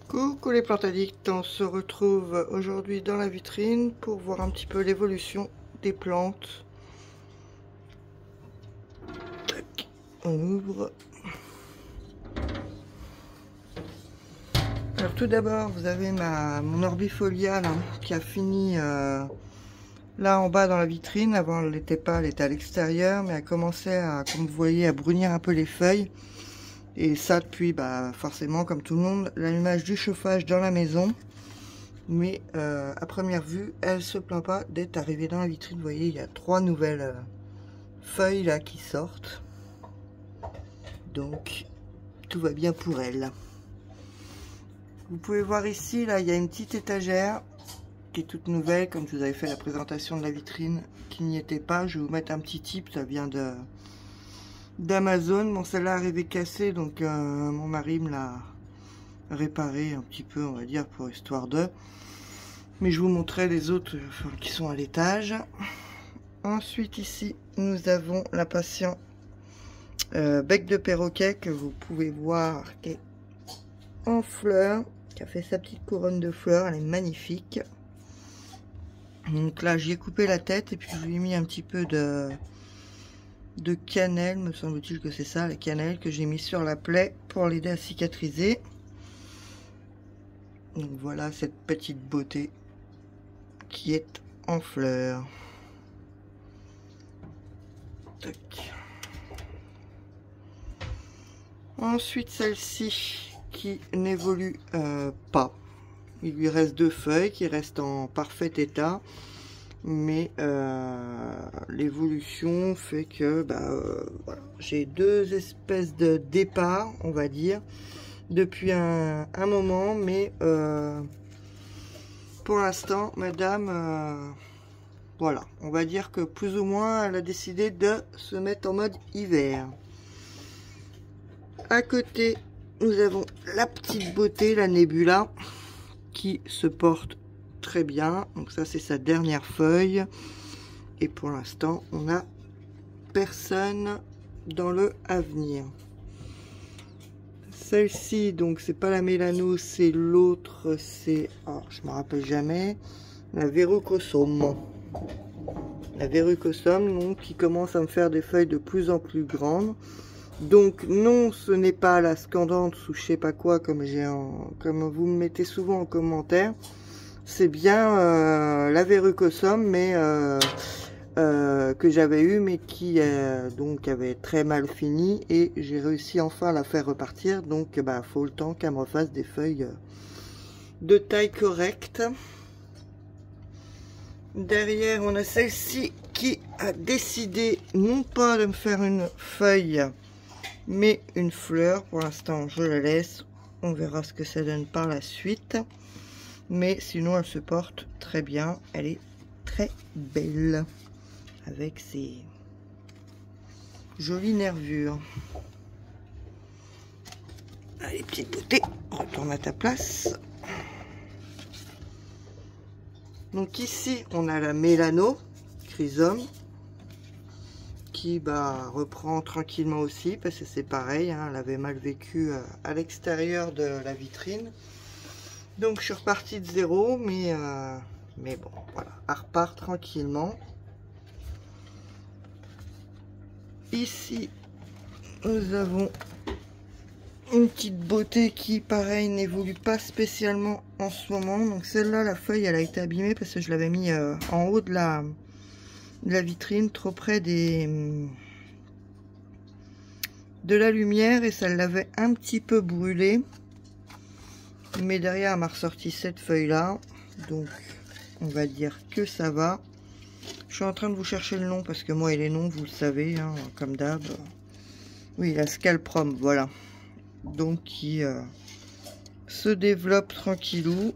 Coucou les plantes addicts, on se retrouve aujourd'hui dans la vitrine pour voir un petit peu l'évolution des plantes. Tac, on ouvre. Alors tout d'abord vous avez mon orbifolia là, qui a fini là en bas dans la vitrine. Avant elle n'était pas, elle était à l'extérieur, mais elle commençait à, comme vous voyez, à brunir un peu les feuilles. Et ça depuis, forcément, comme tout le monde, l'allumage du chauffage dans la maison. Mais à première vue, elle se plaint pas d'être arrivée dans la vitrine. Vous voyez, il y a 3 nouvelles feuilles là qui sortent. Donc, tout va bien pour elle. Vous pouvez voir ici, là, il y a une petite étagère qui est toute nouvelle. Comme je vous avais fait la présentation de la vitrine qui n'y était pas. Je vais vous mettre un petit tip, ça vient d'Amazon. Bon, celle-là arrivée cassée, donc mon mari me l'a réparé un petit peu, on va dire, pour histoire de. Mais je vous montrerai les autres qui sont à l'étage. Ensuite ici nous avons la patient bec de perroquet que vous pouvez voir, qui est en fleurs, qui a fait sa petite couronne de fleurs. Elle est magnifique. Donc là j'ai coupé la tête et puis je lui ai mis un petit peu de cannelle, me semble-t-il que c'est ça, la cannelle que j'ai mis sur la plaie pour l'aider à cicatriser. Donc voilà cette petite beauté qui est en fleurs. Tac. Ensuite celle-ci qui n'évolue pas. Il lui reste 2 feuilles qui restent en parfait état. Mais l'évolution fait que voilà, j'ai 2 espèces de départ, on va dire, depuis un moment. Mais pour l'instant, madame, voilà, on va dire que plus ou moins elle a décidé de se mettre en mode hiver. À côté, nous avons la petite beauté, la Nébula, qui se porte très bien. Donc ça c'est sa dernière feuille et pour l'instant on n'a personne dans le à venir. Celle-ci donc c'est pas la Mélano, c'est l'autre, c'est je me rappelle jamais, la Verrucosum. La Verrucosum donc qui commence à me faire des feuilles de plus en plus grandes. Donc non, ce n'est pas la Scandance ou je sais pas quoi comme vous me mettez souvent en commentaire. C'est bien la Verrucosum, mais que j'avais eu, mais qui donc avait très mal fini, et j'ai réussi enfin à la faire repartir. Donc faut le temps qu'elle me refasse des feuilles de taille correcte. Derrière on a celle-ci qui a décidé non pas de me faire une feuille mais une fleur. Pour l'instant je la laisse, on verra ce que ça donne par la suite. Mais sinon elle se porte très bien, elle est très belle avec ses jolies nervures. Allez petite beauté, retourne à ta place. Donc ici on a la Mélano Chrysome qui reprend tranquillement aussi, parce que c'est pareil, hein, elle avait mal vécu à l'extérieur de la vitrine. Donc je suis reparti de zéro, mais bon, voilà, elle repart tranquillement. Ici, nous avons une petite beauté qui, pareil, n'évolue pas spécialement en ce moment. Donc celle-là, la feuille, elle a été abîmée parce que je l'avais mis en haut de la vitrine, trop près de la lumière, et ça l'avait un petit peu brûlé. Mais derrière elle m'a ressorti cette feuille là, donc on va dire que ça va. Je suis en train de vous chercher le nom parce que moi et les noms vous le savez, hein, comme d'hab. Oui, la Scalprum, voilà, donc qui se développe tranquillou.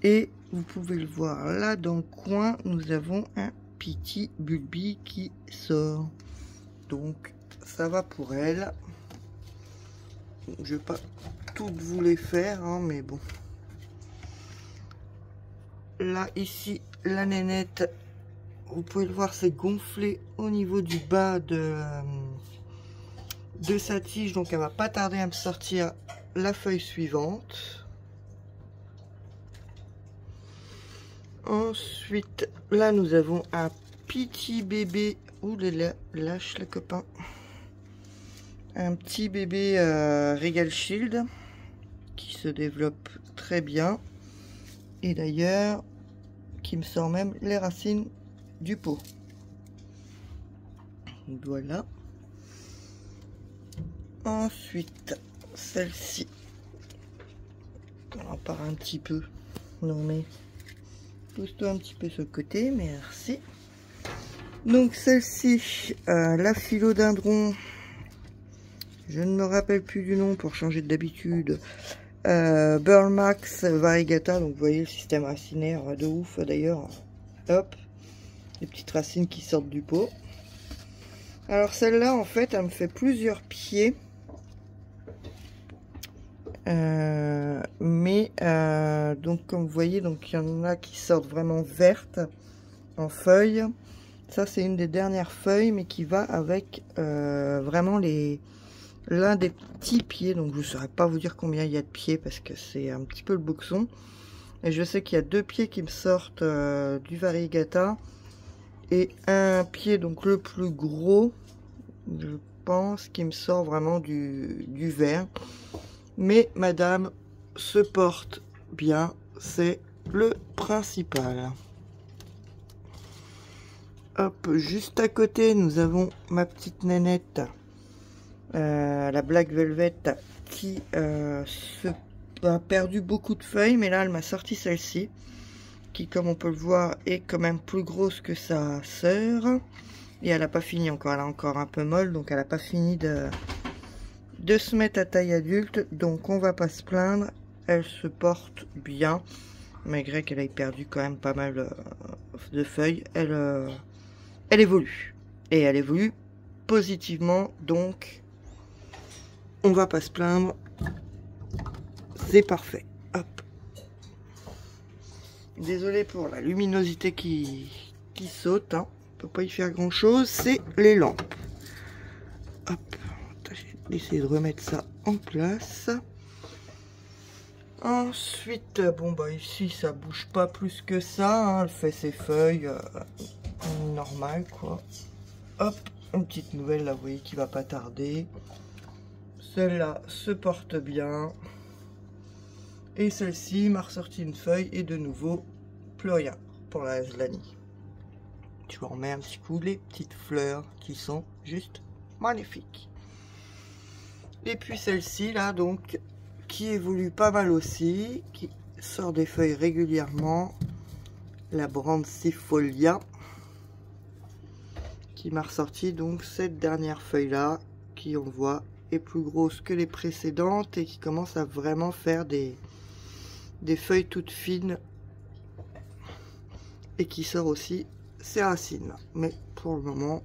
Et vous pouvez le voir là dans le coin, nous avons un petit bulbi qui sort, donc ça va pour elle. Je vais pas toutes vous les faire, hein, mais bon. Là ici la nénette, vous pouvez le voir, c'est gonflé au niveau du bas de sa tige, donc elle va pas tarder à me sortir la feuille suivante. Ensuite, là, nous avons un petit bébé. Ouh là là, lâche le copain. Un petit bébé Regal Shield qui se développe très bien. Et d'ailleurs, qui me sort même les racines du pot. Voilà. Ensuite, celle-ci. On en part un petit peu. Non mais, pousse-toi un petit peu sur le côté, merci. Donc celle-ci, la philodendron. Je ne me rappelle plus du nom pour changer d'habitude. Burlmax variegata, donc vous voyez le système racinaire de ouf d'ailleurs. Hop, les petites racines qui sortent du pot. Alors celle-là, en fait, elle me fait plusieurs pieds. Donc comme vous voyez, donc il y en a qui sortent vraiment vertes en feuilles. Ça c'est une des dernières feuilles, mais qui va avec vraiment l'un des petits pieds. Donc je ne saurais pas vous dire combien il y a de pieds parce que c'est un petit peu le boxon. Et je sais qu'il y a 2 pieds qui me sortent du variegata et un pied, donc le plus gros, je pense, qui me sort vraiment du vert. Mais madame se porte bien, c'est le principal. Hop, juste à côté, nous avons ma petite nénette, la Black Velvet, qui a perdu beaucoup de feuilles, mais là, elle m'a sorti celle-ci, qui, comme on peut le voir, est quand même plus grosse que sa sœur. Et elle n'a pas fini encore, elle est encore un peu molle, donc elle n'a pas fini de se mettre à taille adulte. Donc on va pas se plaindre, elle se porte bien, malgré qu'elle ait perdu quand même pas mal de feuilles. Elle évolue, et elle évolue positivement, donc on va pas se plaindre, c'est parfait. Hop. Désolé pour la luminosité qui saute, hein. On peut pas y faire grand chose, c'est les lampes. Hop, j'ai essayé de remettre ça en place. Ensuite, bon bah ici ça bouge pas plus que ça, hein. Elle fait ses feuilles normales quoi. Hop, une petite nouvelle là, vous voyez, qui va pas tarder. Celle-là se porte bien. Et celle-ci m'a ressorti une feuille et de nouveau plus rien pour la Zlanie. Je vous remets un petit coup les petites fleurs qui sont juste magnifiques. Et puis celle-ci là, donc, qui évolue pas mal aussi, qui sort des feuilles régulièrement, la Brancifolia, qui m'a ressorti donc cette dernière feuille là, qui on voit est plus grosse que les précédentes et qui commence à vraiment faire des feuilles toutes fines, et qui sort aussi ses racines, mais pour le moment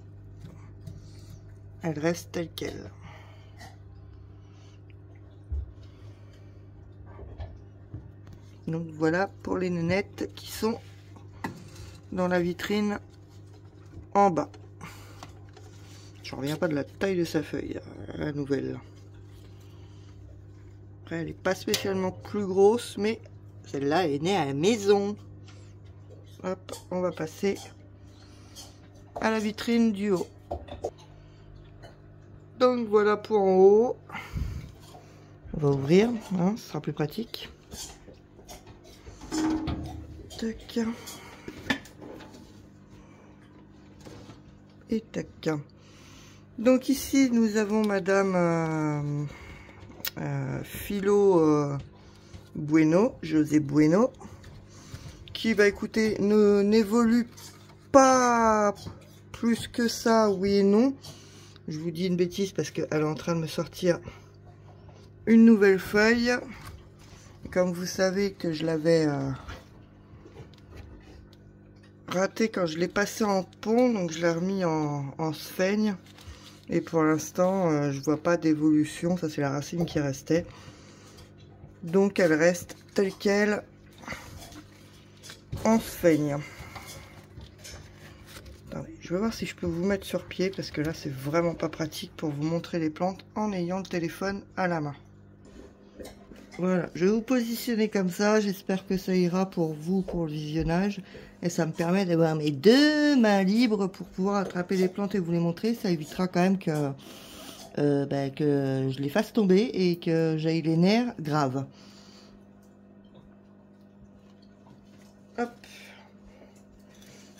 elle reste telle quelle. Donc voilà pour les nénettes qui sont dans la vitrine en bas. Je reviens pas de la taille de sa feuille, la nouvelle. Après elle n'est pas spécialement plus grosse, mais celle-là est née à la maison. Hop, on va passer à la vitrine du haut. Donc voilà pour en haut. On va ouvrir, hein, ce sera plus pratique. Tac. Et tac. Donc ici nous avons madame Philo Bueno, José Bueno, qui va écouter n'évolue pas plus que ça, oui et non. Je vous dis une bêtise parce qu'elle est en train de me sortir une nouvelle feuille. Comme vous savez que je l'avais raté quand je l'ai passé en pont, donc je l'ai remis en sphaigne. Et pour l'instant, je vois pas d'évolution. Ça, c'est la racine qui restait. Donc, elle reste telle quelle en sphaigne. Attendez, je vais voir si je peux vous mettre sur pied parce que là, c'est vraiment pas pratique pour vous montrer les plantes en ayant le téléphone à la main. Voilà, je vais vous positionner comme ça. J'espère que ça ira pour vous, pour le visionnage. Et ça me permet d'avoir mes deux mains libres pour pouvoir attraper les plantes et vous les montrer. Ça évitera quand même que je les fasse tomber et que j'aille les nerfs graves. Hop.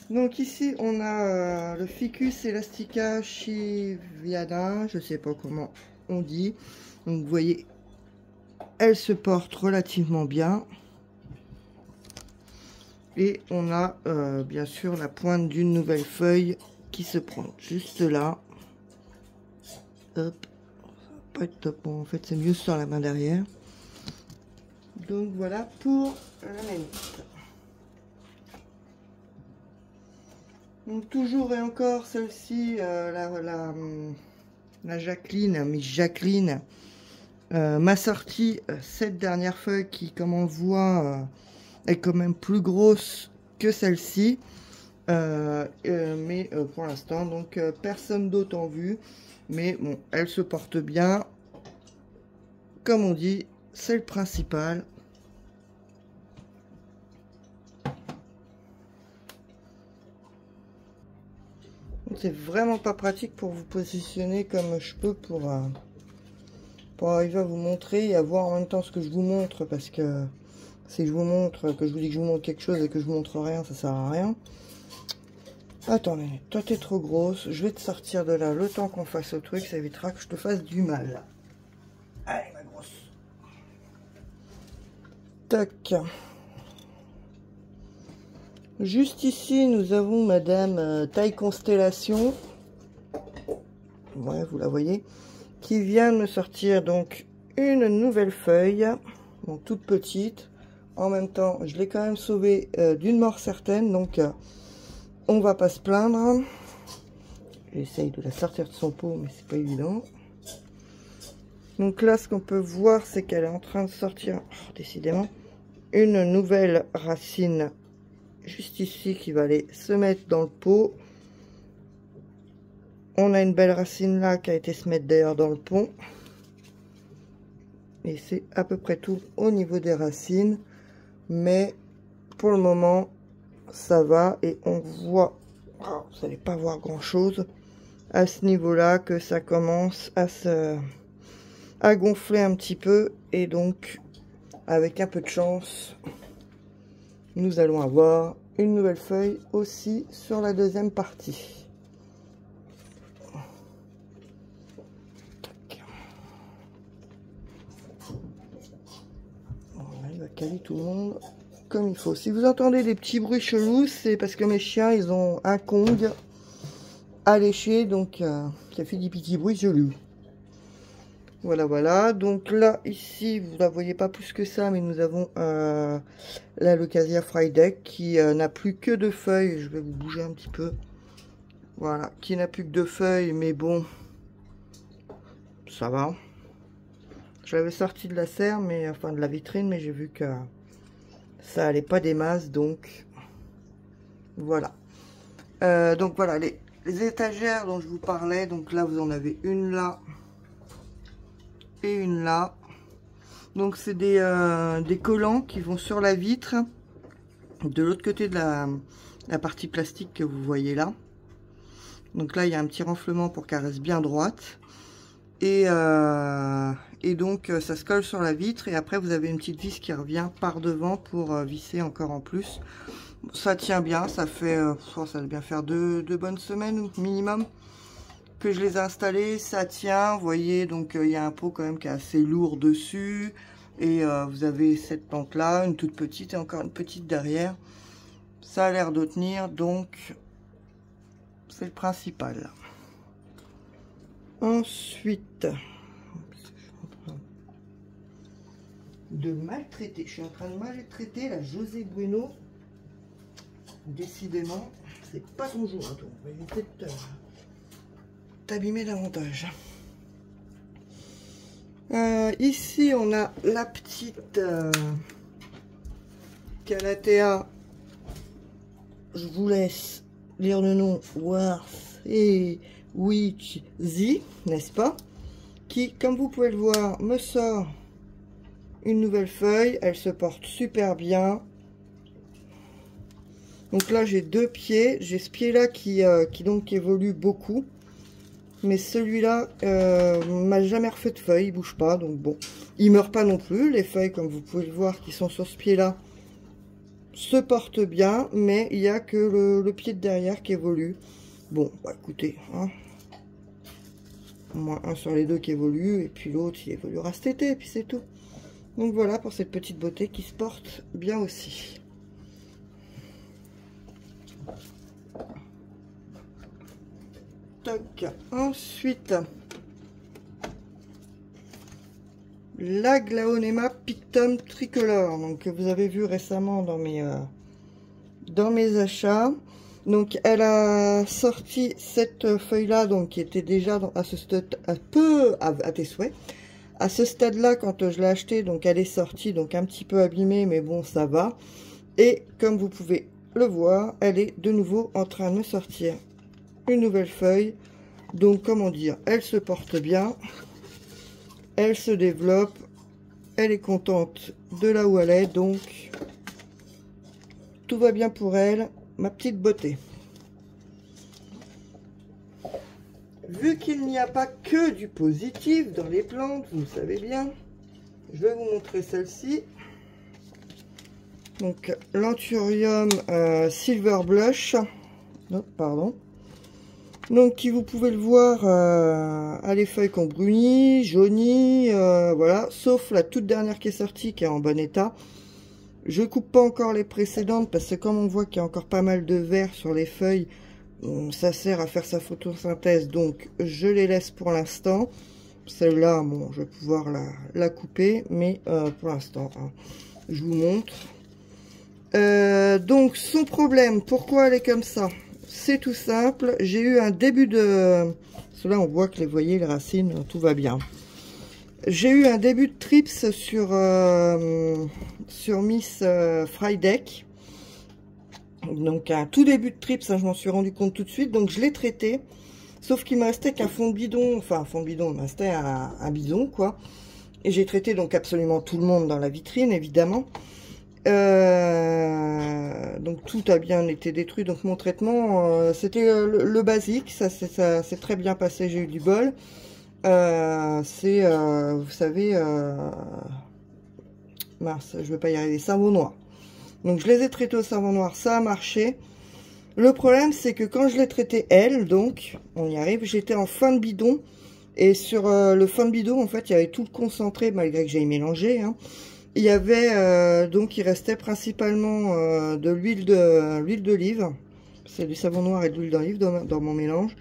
Donc ici on a le Ficus elastica chiviana, je sais pas comment on dit. Donc vous voyez, elle se porte relativement bien. Et on a bien sûr la pointe d'une nouvelle feuille qui se prend juste là. Hop, ça va pas être top. Bon, en fait c'est mieux sur la main derrière. Donc voilà pour la manette. Donc toujours et encore celle-ci, la Jacqueline, Miss Jacqueline, m'a sorti cette dernière feuille qui, comme on le voit, est quand même plus grosse que celle-ci. Mais pour l'instant, donc personne d'autre en vue. Mais bon, elle se porte bien. Comme on dit, c'est le principal. C'est vraiment pas pratique pour vous positionner comme je peux pour arriver à vous montrer et à voir en même temps ce que je vous montre, parce que si je vous montre, que je vous dis que je vous montre quelque chose et que je vous montre rien, ça sert à rien. Attendez, toi t'es trop grosse, je vais te sortir de là le temps qu'on fasse le truc, ça évitera que je te fasse du mal. Allez ma grosse. Tac. Juste ici, nous avons Madame Taille Constellation. Ouais, vous la voyez. Qui vient de me sortir donc une nouvelle feuille. Bon, toute petite. En même temps, je l'ai quand même sauvée d'une mort certaine. Donc, on va pas se plaindre. J'essaye de la sortir de son pot, mais c'est pas évident. Donc là, ce qu'on peut voir, c'est qu'elle est en train de sortir, décidément, une nouvelle racine. Juste ici qui va aller se mettre dans le pot. On a une belle racine là qui a été se mettre d'ailleurs dans le pot. Et c'est à peu près tout au niveau des racines. Mais pour le moment, ça va. Et on voit, oh, vous n'allez pas voir grand chose à ce niveau là, que ça commence à gonfler un petit peu. Et donc, avec un peu de chance, nous allons avoir une nouvelle feuille aussi sur la deuxième partie. Voilà, il va caler tout le monde comme il faut. Si vous entendez des petits bruits chelous, c'est parce que mes chiens, ils ont un Kong à lécher, donc ça fait des petits bruits chelous. Voilà, voilà. Donc là, ici, vous la voyez pas plus que ça, mais nous avons la Leucasia Fryedeck qui n'a plus que 2 feuilles. Je vais vous bouger un petit peu. Voilà, qui n'a plus que 2 feuilles, mais bon, ça va. Je l'avais sorti de la serre, mais enfin de la vitrine, mais j'ai vu que ça allait pas des masses, donc voilà. Donc voilà, les étagères dont je vous parlais. Donc là, vous en avez une là. Et une là. Donc c'est des collants qui vont sur la vitre de l'autre côté de la partie plastique que vous voyez là. Donc là il y a un petit renflement pour qu'elle reste bien droite, et donc ça se colle sur la vitre, et après vous avez une petite vis qui revient par devant pour visser encore en plus. Ça tient bien, ça fait ça va bien faire deux bonnes semaines minimum que je les ai installés. Ça tient, vous voyez. Donc il y a un pot quand même qui est assez lourd dessus, et vous avez cette plante là, une toute petite et encore une petite derrière. Ça a l'air de tenir, donc c'est le principal. Ensuite, de maltraiter, je suis en train de maltraiter la José Bueno. Décidément, c'est pas ton jour à toi. On va éviter de t'abîmer davantage. Ici, on a la petite Calathea. Je vous laisse lire le nom. Warth et Witch Z, n'est-ce pas? Qui, comme vous pouvez le voir, me sort une nouvelle feuille, elle se porte super bien. Donc là j'ai deux pieds, j'ai ce pied là qui donc évolue beaucoup, mais celui-là m'a jamais refait de feuilles, il bouge pas, donc bon, il meurt pas non plus. Les feuilles, comme vous pouvez le voir, qui sont sur ce pied là se portent bien, mais il y a que le pied de derrière qui évolue. Bon, bah écoutez, hein, au moins un sur les deux qui évolue, et puis l'autre il évoluera cet été, et puis c'est tout. Donc voilà pour cette petite beauté qui se porte bien aussi. Toc. Ensuite, la Glaonema Pictum tricolore, donc que vous avez vu récemment dans mes achats. Donc elle a sorti cette feuille là, donc qui était déjà à ce stade un peu à tes souhaits. À ce stade là, quand je l'ai acheté, donc elle est sortie, donc un petit peu abîmée, mais bon ça va. Et comme vous pouvez le voir, elle est de nouveau en train de me sortir une nouvelle feuille. Donc comment dire, elle se porte bien, elle se développe, elle est contente de là où elle est, donc tout va bien pour elle, ma petite beauté. Vu qu'il n'y a pas que du positif dans les plantes, vous savez bien, je vais vous montrer celle-ci. Donc l'Anthurium Silver Blush, non, pardon. Donc qui, vous pouvez le voir, a les feuilles qui ont bruni, jauni, voilà, sauf la toute dernière qui est sortie, qui est en bon état. Je coupe pas encore les précédentes parce que comme on voit qu'il y a encore pas mal de vert sur les feuilles, ça sert à faire sa photosynthèse, donc je les laisse pour l'instant. Celle-là, bon, je vais pouvoir la couper, mais pour l'instant, hein, je vous montre. Donc son problème, pourquoi elle est comme ça? C'est tout simple, j'ai eu un début de... Cela on voit que vous voyez les racines, tout va bien. J'ai eu un début de trips sur Miss Frydek. Donc un tout début de trips, hein, je m'en suis rendu compte tout de suite, donc je l'ai traité. Sauf qu'il me restait qu'un fond de bidon, enfin un fond de bidon, il me restait un bidon quoi. Et j'ai traité donc absolument tout le monde dans la vitrine évidemment. Donc tout a bien été détruit, donc mon traitement c'était le basique, ça s'est très bien passé, j'ai eu du bol. C'est vous savez mince, je vais pas y arriver, savon noir. Donc je les ai traités au savon noir, ça a marché. Le problème c'est que quand je l'ai traité elle, donc on y arrive, j'étais en fin de bidon, et sur le fin de bidon en fait il y avait tout le concentré, malgré que j'ai mélangé, hein. Il y avait donc il restait principalement de l'huile d'olive, c'est du savon noir et de l'huile d'olive dans mon mélange,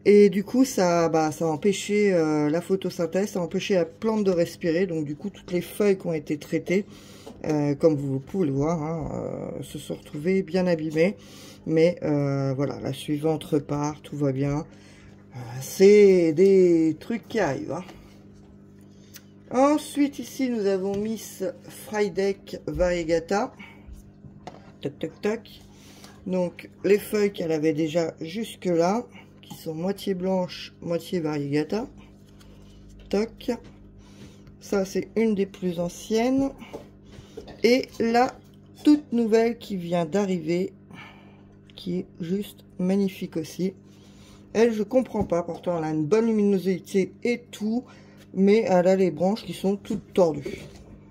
et du coup ça a empêché la photosynthèse, ça a empêché la plante de respirer, donc du coup toutes les feuilles qui ont été traitées, comme vous pouvez le voir, hein, se sont retrouvées bien abîmées, mais voilà, la suivante repart, tout va bien, c'est des trucs qui arrivent, hein. Ensuite, ici, nous avons Miss Frydek Variegata. Tac, tac, tac. Donc, les feuilles qu'elle avait déjà jusque-là, qui sont moitié blanches, moitié Variegata. Toc. Ça, c'est une des plus anciennes. Et la toute nouvelle qui vient d'arriver, qui est juste magnifique aussi. Elle, je comprends pas. Pourtant, elle a une bonne luminosité et tout. Mais elle a les branches qui sont toutes tordues.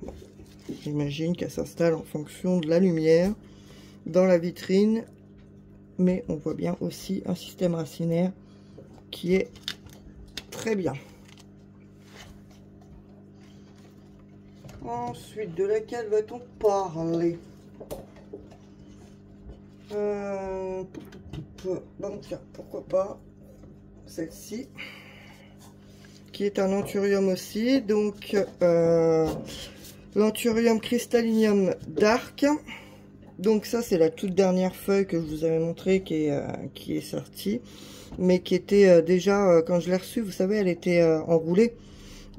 Bon, j'imagine qu'elle s'installe en fonction de la lumière dans la vitrine. Mais on voit bien aussi un système racinaire qui est très bien. Ensuite, de laquelle va-t-on parler? Bon, tiens, pourquoi pas celle-ci, qui est un anthurium aussi, donc l'anthurium crystallinium dark. Donc ça c'est la toute dernière feuille que je vous avais montré qui est sortie, mais qui était déjà, quand je l'ai reçue, vous savez, elle était enroulée,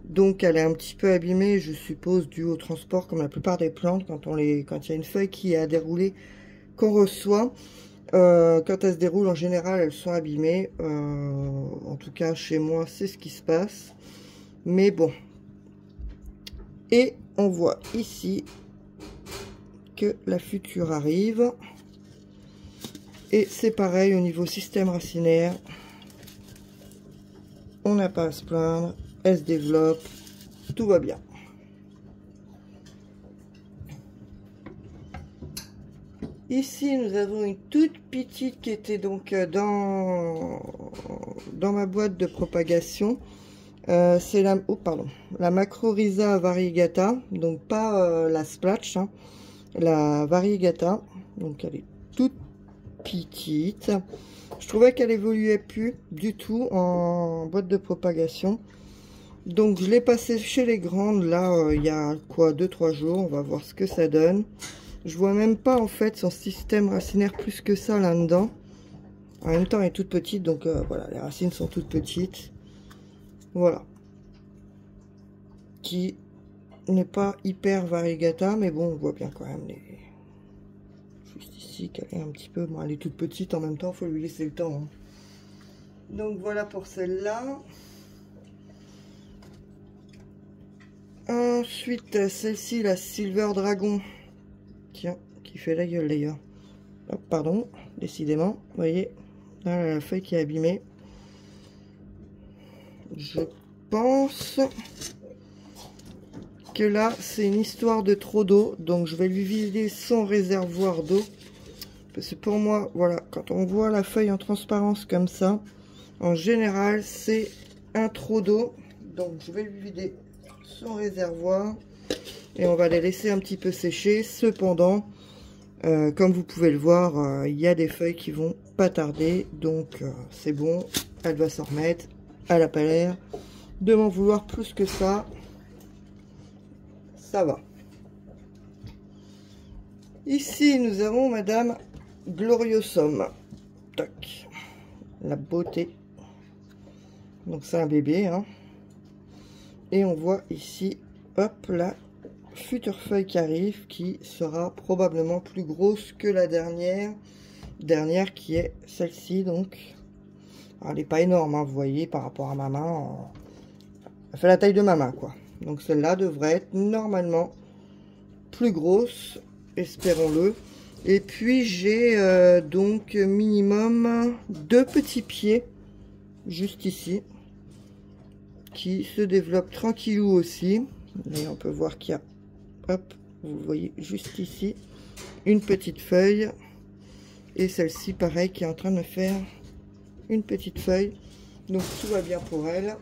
donc elle est un petit peu abîmée, je suppose, dû au transport, comme la plupart des plantes, quand il y a une feuille qui est à dérouler, qu'on reçoit. Quand elles se déroulent, en général, elles sont abîmées. En tout cas, chez moi, c'est ce qui se passe. Mais bon. Et on voit ici que la future arrive. Et c'est pareil au niveau système racinaire. On n'a pas à se plaindre. Elle se développe. Tout va bien. Ici, nous avons une toute petite qui était donc dans ma boîte de propagation. C'est la, oh, pardon, la Macrorhiza variegata, donc pas la Splatch, hein, la variegata. Donc elle est toute petite. Je trouvais qu'elle évoluait plus du tout en boîte de propagation. Donc je l'ai passée chez les grandes là il y a quoi 2-3 jours. On va voir ce que ça donne. Je vois même pas en fait son système racinaire plus que ça là-dedans. En même temps elle est toute petite, donc voilà, les racines sont toutes petites. Voilà. Qui n'est pas hyper variegata, mais bon, on voit bien quand même les... Juste ici, qu'elle est un petit peu... Bon, elle est toute petite en même temps, il faut lui laisser le temps. Hein. Donc voilà pour celle-là. Ensuite, celle-ci, la Silver Dragon. Tiens, qui fait la gueule d'ailleurs. Pardon, décidément. Vous voyez, là, la feuille qui est abîmée. Je pense que là, c'est une histoire de trop d'eau. Donc, je vais lui vider son réservoir d'eau. Parce que pour moi, voilà, quand on voit la feuille en transparence comme ça, en général, c'est un trop d'eau. Donc, je vais lui vider son réservoir. Et on va les laisser un petit peu sécher. Cependant, comme vous pouvez le voir, il y a des feuilles qui vont pas tarder. Donc, c'est bon. Elle va s'en remettre. Elle n'a pas l'air de m'en vouloir plus que ça. Ça va. Ici, nous avons Madame Gloriosum. Tac. La beauté. Donc, c'est un bébé. Hein. Et on voit ici, hop, la future feuille qui arrive, qui sera probablement plus grosse que la dernière. Dernière qui est celle-ci, donc. Alors, elle n'est pas énorme, hein, vous voyez, par rapport à ma main. Elle fait la taille de ma main, quoi. Donc, celle-là devrait être normalement plus grosse, espérons-le. Et puis, j'ai donc minimum 2 petits pieds, juste ici, qui se développent tranquillou aussi. Et on peut voir qu'il y a, hop, vous voyez, juste ici, une petite feuille. Et celle-ci, pareil, qui est en train de faire une petite feuille. Donc, tout va bien pour elle.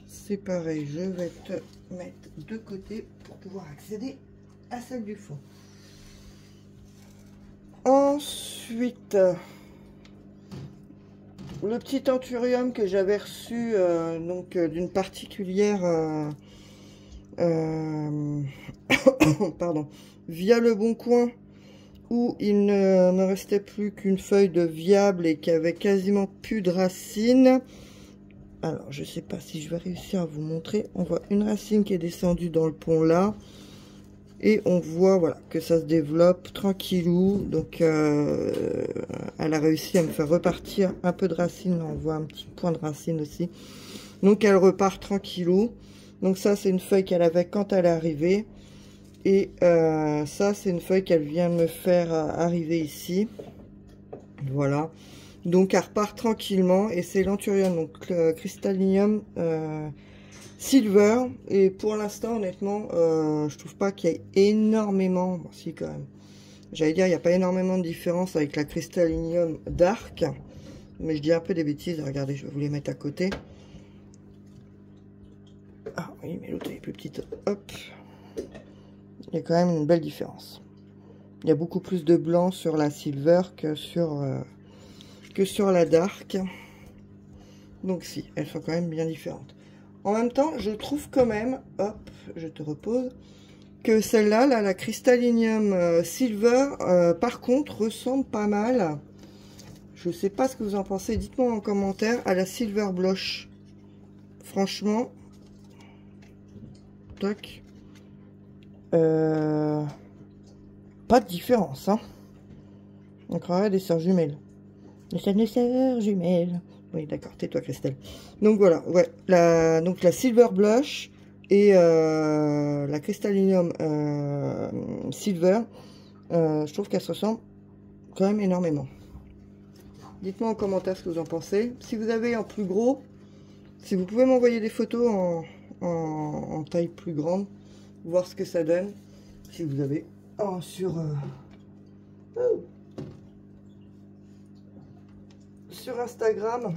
C'est pareil, je vais te mettre de côté pour pouvoir accéder à celle du fond. Ensuite, le petit anthurium que j'avais reçu donc d'une particulière pardon, via Le Bon Coin, où il ne me restait plus qu'une feuille de viable et qui avait quasiment plus de racines. Alors, je sais pas si je vais réussir à vous montrer. On voit une racine qui est descendue dans le pont là. Et on voit, voilà, que ça se développe tranquillou. Donc, elle a réussi à me faire repartir un peu de racine. On voit un petit point de racine aussi. Donc, elle repart tranquillou. Donc, ça, c'est une feuille qu'elle avait quand elle est arrivée. Et ça, c'est une feuille qu'elle vient me faire arriver ici. Voilà. Donc, elle repart tranquillement. Et c'est l'anthurium, donc Crystallinium Silver. Et pour l'instant, honnêtement, je trouve pas qu'il y ait énormément... Bon, si, quand même. J'allais dire, il n'y a pas énormément de différence avec la Crystallinium Dark. Mais je dis un peu des bêtises. Regardez, je vais vous les mettre à côté. Ah oui, mais l'autre est plus petite. Hop. Il y a quand même une belle différence. Il y a beaucoup plus de blanc sur la Silver que sur la Dark. Donc si, elles sont quand même bien différentes. En même temps, je trouve quand même, hop, je te repose, que celle-là, là, la Crystallinium Silver, par contre, ressemble pas mal. Je sais pas ce que vous en pensez, dites-moi en commentaire, à la Silver Blush. Franchement, toc. Pas de différence, hein. On croirait des sœurs jumelles. Des sœurs jumelles. Oui, d'accord, tais-toi, Christelle. Donc voilà, ouais, donc la Silver Blush et la Crystallinum Silver, je trouve qu'elle se ressemble quand même énormément. Dites-moi en commentaire ce que vous en pensez. Si vous avez en plus gros, si vous pouvez m'envoyer des photos en taille plus grande, voir ce que ça donne. Si vous avez sur Instagram,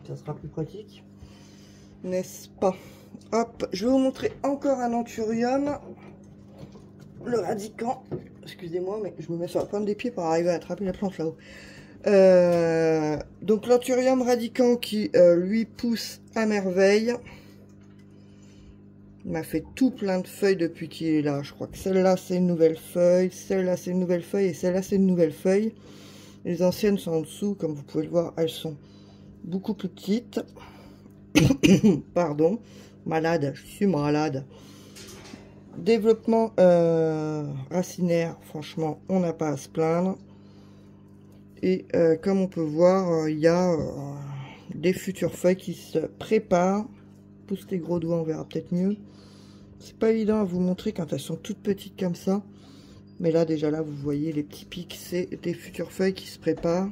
ça sera plus pratique, n'est-ce pas? Hop, je vais vous montrer encore un anthurium, le radicant. Excusez-moi, mais je me mets sur la pointe des pieds pour arriver à attraper la planche là-haut. Donc l'anthurium radicant qui lui pousse à merveille. Il m'a fait tout plein de feuilles depuis qu'il est là. Je crois que celle-là c'est une nouvelle feuille, celle-là c'est une nouvelle feuille et celle-là c'est une nouvelle feuille. Les anciennes sont en dessous, comme vous pouvez le voir, elles sont beaucoup plus petites. Pardon, malade, je suis malade. Développement racinaire, franchement, on n'a pas à se plaindre. Et comme on peut voir, il y a des futures feuilles qui se préparent. Pousse tes gros doigts, on verra peut-être mieux. C'est pas évident à vous montrer quand elles sont toutes petites comme ça. Mais là, déjà là, vous voyez les petits pics, c'est des futures feuilles qui se préparent.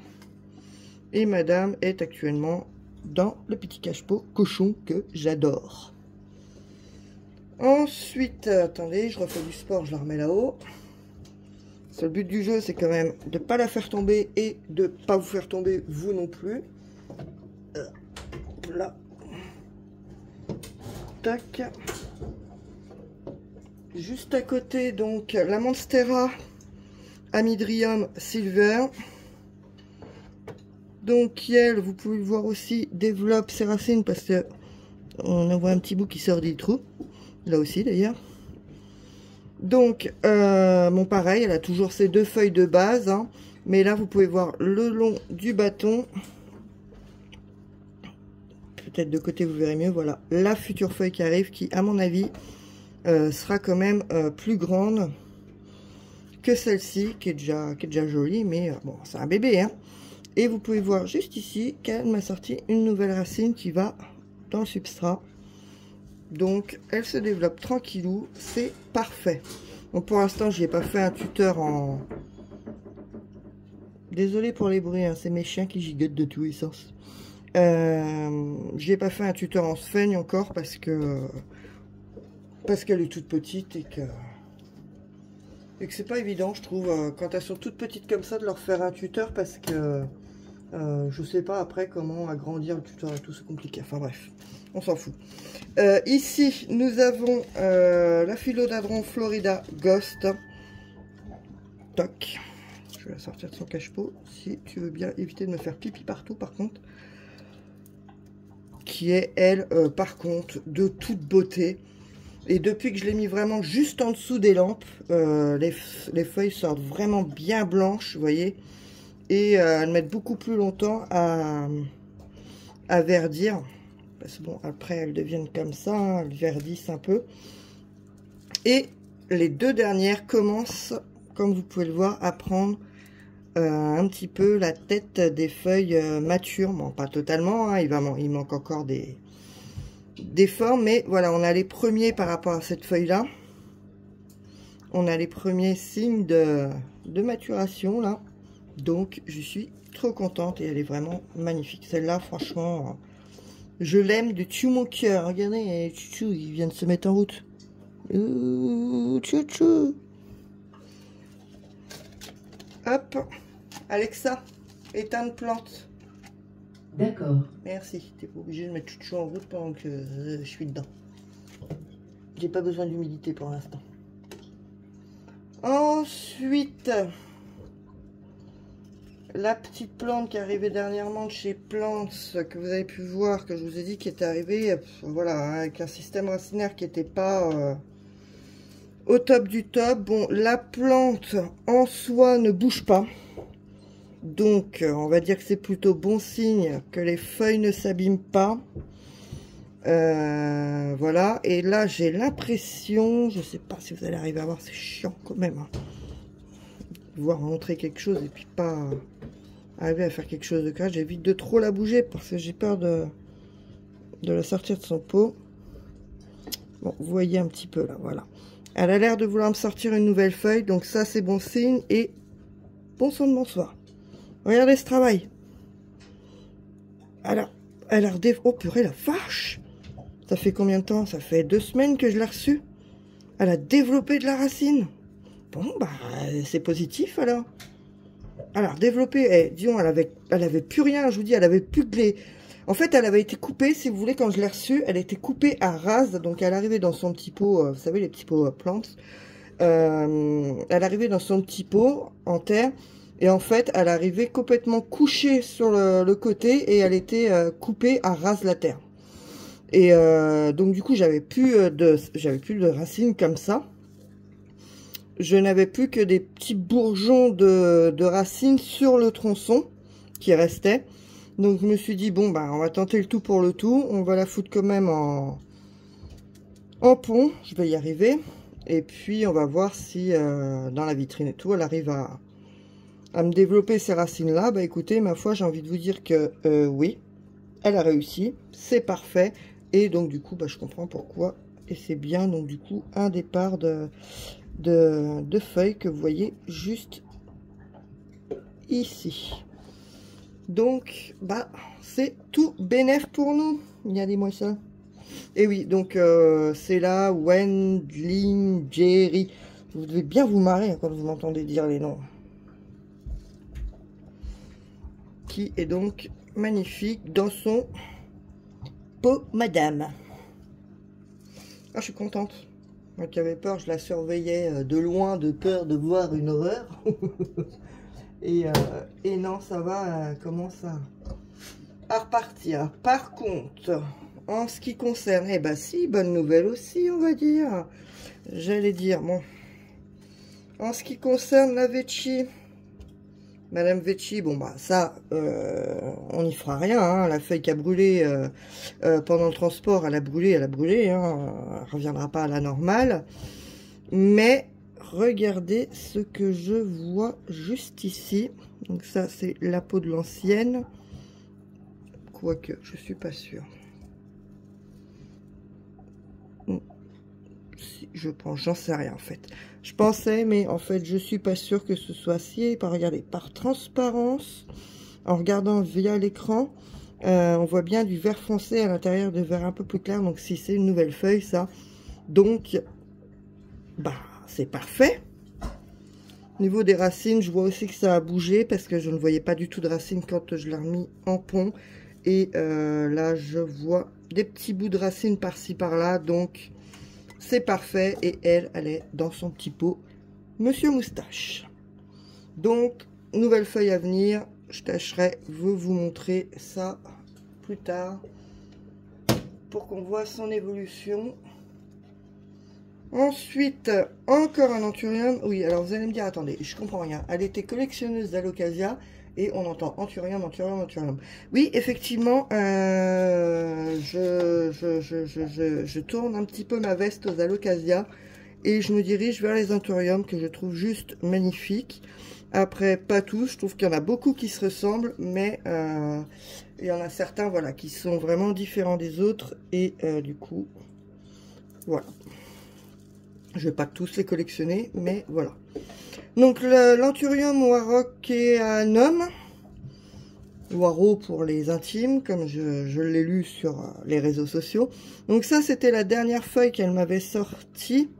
Et madame est actuellement dans le petit cache-pot cochon que j'adore. Ensuite, attendez, je refais du sport, je la remets là-haut. Le but du jeu, c'est quand même de ne pas la faire tomber et de ne pas vous faire tomber, vous non plus. Là. Tac. Juste à côté, donc, la Monstera Amydrium Silver. Donc, qui, elle, vous pouvez le voir aussi, développe ses racines parce que on en voit un petit bout qui sort des trous. Là aussi, d'ailleurs. Donc, bon, pareil, elle a toujours ses deux feuilles de base. Hein, mais là, vous pouvez voir le long du bâton. Peut-être de côté, vous verrez mieux. Voilà, la future feuille qui arrive, qui, à mon avis, sera quand même plus grande que celle-ci, qui est déjà jolie. Mais bon, c'est un bébé. Hein. Et vous pouvez voir juste ici qu'elle m'a sorti une nouvelle racine qui va dans le substrat. Donc, elle se développe tranquillou, c'est parfait. Bon, pour l'instant, je n'ai pas fait un tuteur en... Désolé pour les bruits, hein, c'est mes chiens qui gigotent de tous les sens. Je n'ai pas fait un tuteur en sphaigne encore parce qu'elle est toute petite et que c'est pas évident, je trouve, quand elles sont toutes petites comme ça, de leur faire un tuteur parce que je sais pas après comment agrandir le tuteur et tout, c'est compliqué. Enfin bref, on s'en fout. Ici, nous avons la Philodendron Florida Ghost. Toc. Je vais la sortir de son cache-pot, si tu veux bien éviter de me faire pipi partout, par contre. Qui est, elle, par contre, de toute beauté. Et depuis que je l'ai mis vraiment juste en dessous des lampes, les feuilles sortent vraiment bien blanches, vous voyez. Et elles mettent beaucoup plus longtemps à verdir. Parce que bon, après elles deviennent comme ça, hein, elles verdissent un peu. Et les deux dernières commencent, comme vous pouvez le voir, à prendre un petit peu la tête des feuilles matures. Bon, pas totalement, hein, il manque encore des formes, mais voilà, on a les premiers par rapport à cette feuille-là. On a les premiers signes de maturation, là. Donc, je suis trop contente et elle est vraiment magnifique. Celle-là, franchement... Je l'aime de tout mon cœur. Regardez, Chouchou, il vient de se mettre en route. Ouh, Chouchou. Hop. Alexa, éteindre plante. D'accord. Merci. T'es pas obligé de mettre Chouchou en route pendant que je suis dedans. J'ai pas besoin d'humidité pour l'instant. Ensuite... La petite plante qui est arrivée dernièrement de chez Plants, que vous avez pu voir, que je vous ai dit qui était arrivée, voilà, avec un système racinaire qui n'était pas au top du top. Bon, la plante en soi ne bouge pas. Donc, on va dire que c'est plutôt bon signe que les feuilles ne s'abîment pas. Voilà, et là j'ai l'impression, je sais pas si vous allez arriver à voir, c'est chiant quand même. Hein. Voir montrer quelque chose et puis pas arriver à faire quelque chose de grave. J'évite de trop la bouger parce que j'ai peur de la sortir de son pot. Bon, vous voyez un petit peu là, voilà. Elle a l'air de vouloir me sortir une nouvelle feuille, donc ça c'est bon signe. Et bon sang de bonsoir. Regardez ce travail. Alors, elle a oh purée la vache. Ça fait combien de temps? Ça fait 2 semaines que je l'ai reçue. Elle a développé de la racine. Bon, bah, c'est positif alors. Alors, développé, disons, elle avait plus rien, je vous dis, elle avait plus que les... En fait, elle avait été coupée, si vous voulez, quand je l'ai reçue, elle était coupée à rase, donc elle arrivait dans son petit pot, vous savez, les petits pots plantes. Elle arrivait dans son petit pot en terre, et en fait, elle arrivait complètement couchée sur le côté, et elle était coupée à rase la terre. Et donc, du coup, j'avais plus de racines comme ça. Je n'avais plus que des petits bourgeons de racines sur le tronçon qui restaient. Donc je me suis dit, bon, bah on va tenter le tout pour le tout. On va la foutre quand même en pont. Je vais y arriver. Et puis on va voir si dans la vitrine et tout, elle arrive à me développer ces racines-là. Bah écoutez, ma foi, j'ai envie de vous dire que oui, elle a réussi. C'est parfait. Et donc du coup, bah, je comprends pourquoi. Et c'est bien, donc du coup, un départ de feuilles que vous voyez juste ici. Donc bah c'est tout bénef pour nous. Regardez-moi ça. Et oui, donc c'est là Wendling Jerry. Vous devez bien vous marrer quand vous m'entendez dire les noms. Qui est donc magnifique dans son pot madame. Ah, je suis contente. Moi qui avais peur, je la surveillais de loin, de peur de voir une horreur. et non, ça va, commence à repartir. Par contre, en ce qui concerne, eh ben si, bonne nouvelle aussi, on va dire. J'allais dire, bon. En ce qui concerne la Vecchi, Madame Vecchi, bon bah ça, on n'y fera rien, hein. La feuille qui a brûlé pendant le transport, elle a brûlé, hein. Elle reviendra pas à la normale. Mais regardez ce que je vois juste ici. Donc ça, c'est la peau de l'ancienne. Quoique, je suis pas sûre. Si, je pense, j'en sais rien en fait. Je pensais, mais en fait, je suis pas sûre que ce soit si. Regardez, par transparence, en regardant via l'écran, on voit bien du vert foncé à l'intérieur de vert un peu plus clair. Donc, si c'est une nouvelle feuille, ça. Donc, bah, c'est parfait. Au niveau des racines, je vois aussi que ça a bougé parce que je ne voyais pas du tout de racines quand je l'ai remis en pont. Et là, je vois des petits bouts de racines par-ci, par-là. Donc, c'est parfait. Et elle est dans son petit pot Monsieur Moustache. Donc, nouvelle feuille à venir. Je tâcherai de vous montrer ça plus tard pour qu'on voit son évolution. Ensuite, encore un anthurium. Oui, alors vous allez me dire, attendez, je comprends rien. Elle était collectionneuse d'Alocasia et on entend anthurium, anthurium, anthurium. Oui, effectivement, je tourne un petit peu ma veste aux Alocasia et je me dirige vers les anthuriums que je trouve juste magnifiques. Après, pas tous, je trouve qu'il y en a beaucoup qui se ressemblent, mais il y en a certains, voilà, qui sont vraiment différents des autres et du coup, voilà. Je vais pas tous les collectionner, mais voilà. Donc, l'anthurium warockeanum, Waro pour les intimes, comme je l'ai lu sur les réseaux sociaux. Donc ça, c'était la dernière feuille qu'elle m'avait sortie.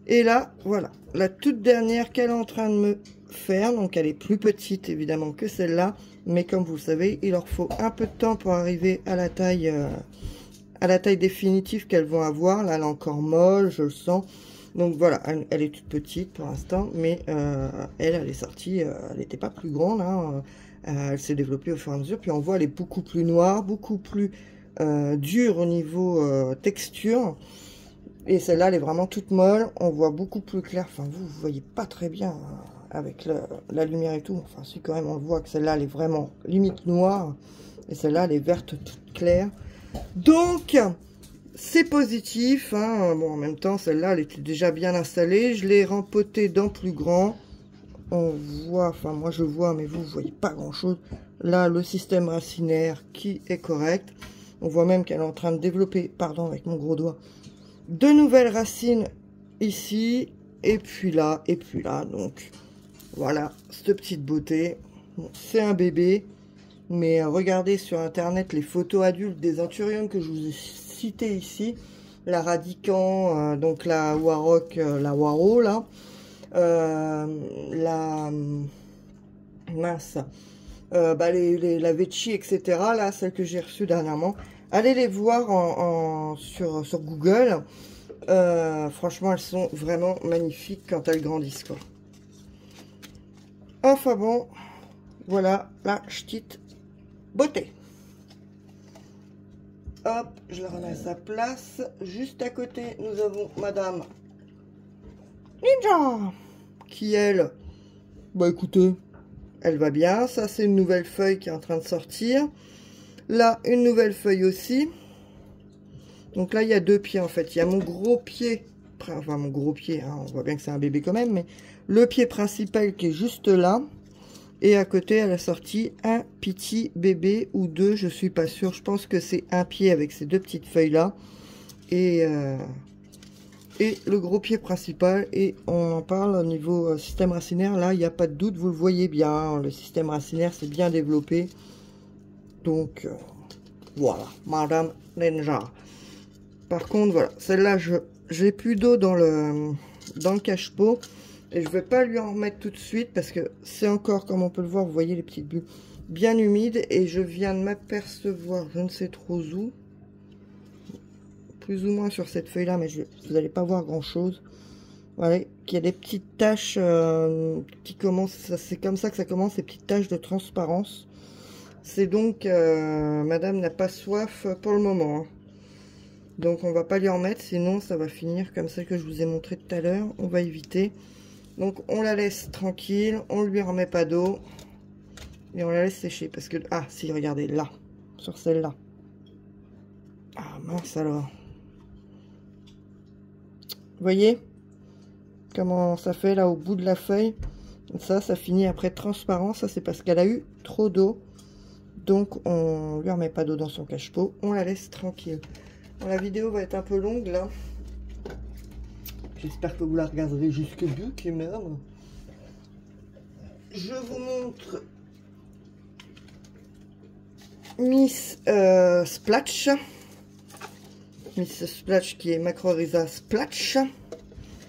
Et là, voilà, la toute dernière qu'elle est en train de me faire. Donc, elle est plus petite, évidemment, que celle-là. Mais comme vous le savez, il leur faut un peu de temps pour arriver à la taille définitive qu'elles vont avoir. Là, elle est encore molle, je le sens. Donc voilà, elle est toute petite pour l'instant, mais elle est sortie, elle n'était pas plus grande, hein, elle s'est développée au fur et à mesure. Puis on voit, elle est beaucoup plus noire, beaucoup plus dure au niveau texture. Et celle-là, elle est vraiment toute molle, on voit beaucoup plus clair. Enfin, vous voyez pas très bien avec la lumière et tout. Enfin, si quand même, on voit que celle-là, elle est vraiment limite noire. Et celle-là, elle est verte toute claire. Donc, c'est positif, hein. Bon, en même temps, celle-là, elle était déjà bien installée. Je l'ai rempotée dans plus grand. On voit, enfin, moi je vois, mais vous voyez pas grand-chose. Là, le système racinaire qui est correct. On voit même qu'elle est en train de développer, pardon, avec mon gros doigt, De nouvelles racines ici, et puis là, et puis là. Donc voilà, cette petite beauté. Bon, c'est un bébé, mais regardez sur internet les photos adultes des anthuriums que je vous ai citées ici. La Radican, donc la Warrock, la Waro là. La mince, la Vecchi, etc. Là, celle que j'ai reçue dernièrement. Allez les voir sur Google. Franchement, elles sont vraiment magnifiques quand elles grandissent, quoi. Enfin bon, voilà la petite beauté. Hop, je la remets à sa place. Juste à côté, nous avons Madame Ninja, qui elle, bah écoutez, elle va bien. Ça, c'est une nouvelle feuille qui est en train de sortir. Là, une nouvelle feuille aussi. Donc là, il y a deux pieds en fait. Il y a mon gros pied, enfin mon gros pied, hein, on voit bien que c'est un bébé quand même, mais le pied principal qui est juste là. Et à côté, elle a sorti un petit bébé ou deux, je suis pas sûre. Je pense que c'est un pied avec ces deux petites feuilles là. Et le gros pied principal. Et on en parle au niveau système racinaire. Là, il n'y a pas de doute, vous le voyez bien. Hein, le système racinaire, c'est bien développé. Donc, voilà, Madame Ninja. Par contre, voilà, celle-là, j'ai plus d'eau dans le cache-pot. Et je ne vais pas lui en remettre tout de suite parce que c'est encore, comme on peut le voir, vous voyez les petites bulles, bien humides. Et je viens de m'apercevoir, je ne sais trop où, plus ou moins sur cette feuille-là, mais vous n'allez pas voir grand-chose. Voilà, qu'il y a des petites taches qui commencent, c'est comme ça que ça commence, ces petites taches de transparence. C'est donc, madame n'a pas soif pour le moment. Hein. Donc on va pas lui en mettre, sinon ça va finir comme celle que je vous ai montré tout à l'heure. On va éviter. Donc on la laisse tranquille, on lui remet pas d'eau. Et on la laisse sécher. Parce que, ah si, regardez, là, sur celle-là. Ah mince alors. Vous voyez comment ça fait là au bout de la feuille? Ça finit après transparent. Ça c'est parce qu'elle a eu trop d'eau. Donc on lui remet pas d'eau dans son cache-pot. On la laisse tranquille. Bon, la vidéo va être un peu longue là. J'espère que vous la regarderez jusqu'au bout quand même. Je vous montre Miss Splatch. Miss Splatch qui est Macrorhiza Splatch.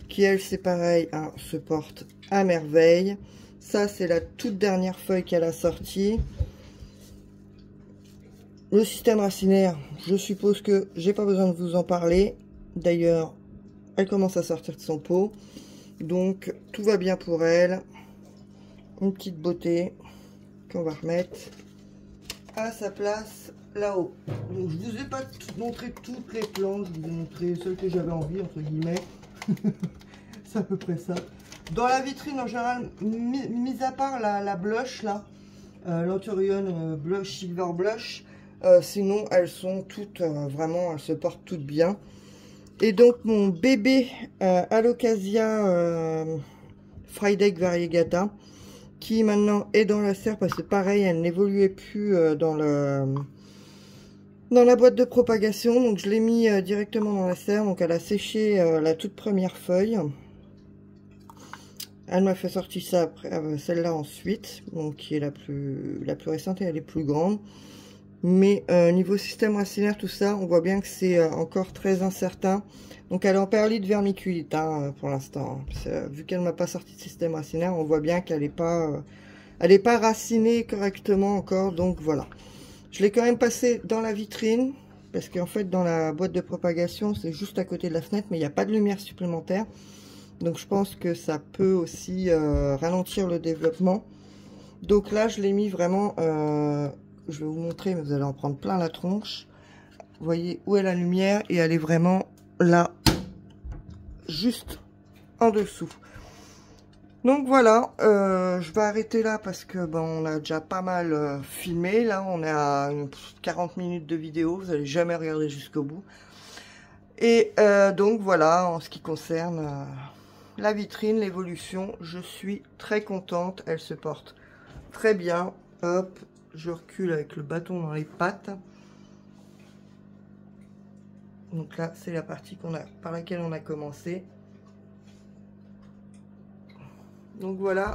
Qui elle c'est pareil, hein, se porte à merveille. Ça c'est la toute dernière feuille qu'elle a sortie. Le système racinaire, je suppose que j'ai pas besoin de vous en parler. D'ailleurs, elle commence à sortir de son pot. Donc, tout va bien pour elle. Une petite beauté qu'on va remettre à sa place là-haut. Donc, je vous ai pas montré toutes les plantes. Je vous ai montré celles que j'avais envie, entre guillemets. C'est à peu près ça. Dans la vitrine, en général, mis à part la blush, là, l'Anthurium Blush, Silver Blush, sinon, elles sont toutes, vraiment, elles se portent toutes bien. Et donc, mon bébé Alocasia Friedek Variegata, qui maintenant est dans la serre, parce que pareil, elle n'évoluait plus dans la boîte de propagation. Donc, je l'ai mis directement dans la serre. Donc, elle a séché la toute première feuille. Elle m'a fait sortir ça après, celle-là ensuite, donc qui est la plus récente et elle est plus grande. Mais niveau système racinaire, tout ça, on voit bien que c'est encore très incertain. Donc elle est en perlite vermiculite hein, pour l'instant. Vu qu'elle m'a pas sorti de système racinaire, on voit bien qu'elle n'est pas racinée correctement encore. Donc voilà. Je l'ai quand même passé dans la vitrine. Parce qu'en fait, dans la boîte de propagation, c'est juste à côté de la fenêtre, mais il n'y a pas de lumière supplémentaire. Donc je pense que ça peut aussi ralentir le développement. Donc là, je l'ai mis vraiment... je vais vous montrer, mais vous allez en prendre plein la tronche. Vous voyez où est la lumière et elle est vraiment là, juste en dessous. Donc voilà, je vais arrêter là parce que bon, on a déjà pas mal filmé. Là, on est à 40 minutes de vidéo. Vous n'allez jamais regarder jusqu'au bout. Et donc voilà, en ce qui concerne la vitrine, l'évolution, je suis très contente. Elle se porte très bien. Hop. Je recule avec le bâton dans les pattes. Donc là, c'est la partie par laquelle on a commencé. Donc voilà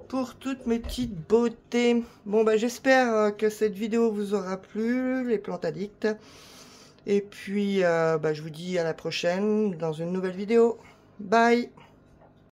pour toutes mes petites beautés. Bon bah j'espère que cette vidéo vous aura plu, les plantes addicts. Et puis je vous dis à la prochaine dans une nouvelle vidéo. Bye!